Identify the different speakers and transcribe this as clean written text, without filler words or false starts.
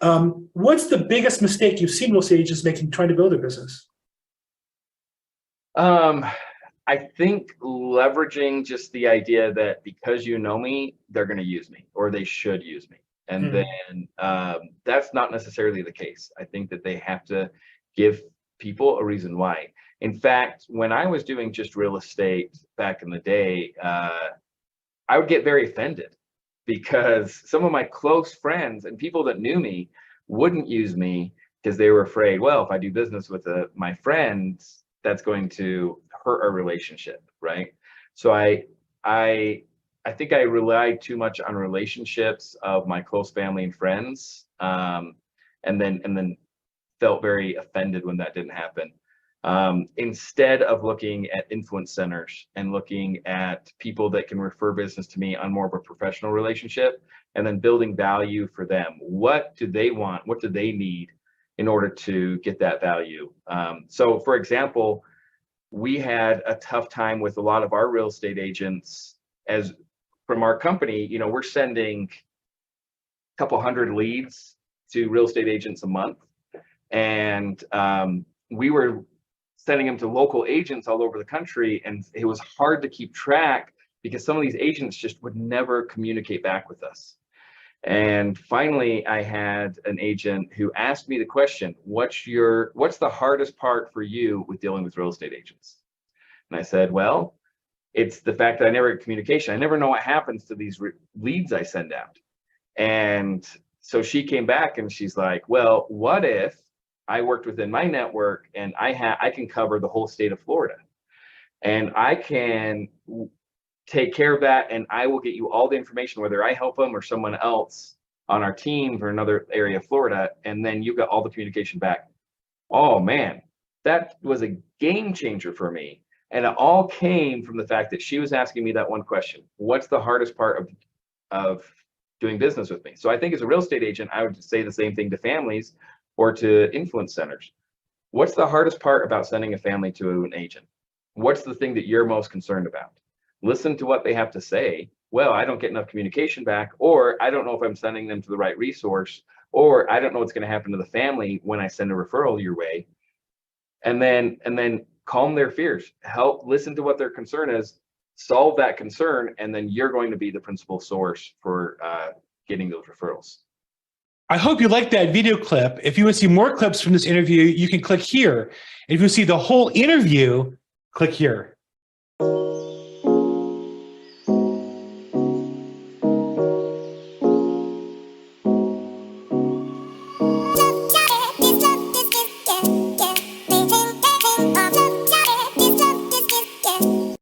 Speaker 1: What's the biggest mistake you've seen real estate agents making trying to build a business?
Speaker 2: I think leveraging just the idea that because you know me, they're going to use me or they should use me. And then that's not necessarily the case. I think that they have to give people a reason why. In fact, when I was doing just real estate back in the day, I would get very offended because some of my close friends and people that knew me wouldn't use me because they were afraid, well, if I do business with my friends, that's going to hurt our relationship, right? So I think I relied too much on relationships of my close family and friends, and then felt very offended when that didn't happen. Instead of looking at influence centers and looking at people that can refer business to me on more of a professional relationship, and then building value for them. What do they want? What do they need in order to get that value? So for example, we had a tough time with a lot of our real estate agents as from our company, we're sending a couple hundred leads to real estate agents a month. And we were sending them to local agents all over the country. And it was hard to keep track because some of these agents just would never communicate back with us. And finally, I had an agent who asked me the question, what's the hardest part for you with dealing with real estate agents? And I said, well, it's the fact that I never get communication. I never know what happens to these leads I send out. And so she came back and she's like, well, what if I worked within my network and I can cover the whole state of Florida and I can take care of that, and I will get you all the information, whether I help them or someone else on our team for another area of Florida, and then you got all the communication back. Oh man, that was a game changer for me. And it all came from the fact that she was asking me that one question: what's the hardest part of doing business with me? So I think as a real estate agent, I would say the same thing to families or to influence centers. What's the hardest part about sending a family to an agent? What's the thing that you're most concerned about? Listen to what they have to say. Well, I don't get enough communication back, or I don't know if I'm sending them to the right resource, or I don't know what's going to happen to the family when I send a referral your way. And then calm their fears, help listen to what their concern is, solve that concern, and then you're going to be the principal source for getting those referrals.
Speaker 1: I hope you liked that video clip. If you want to see more clips from this interview, you can click here. If you want to see the whole interview, click here.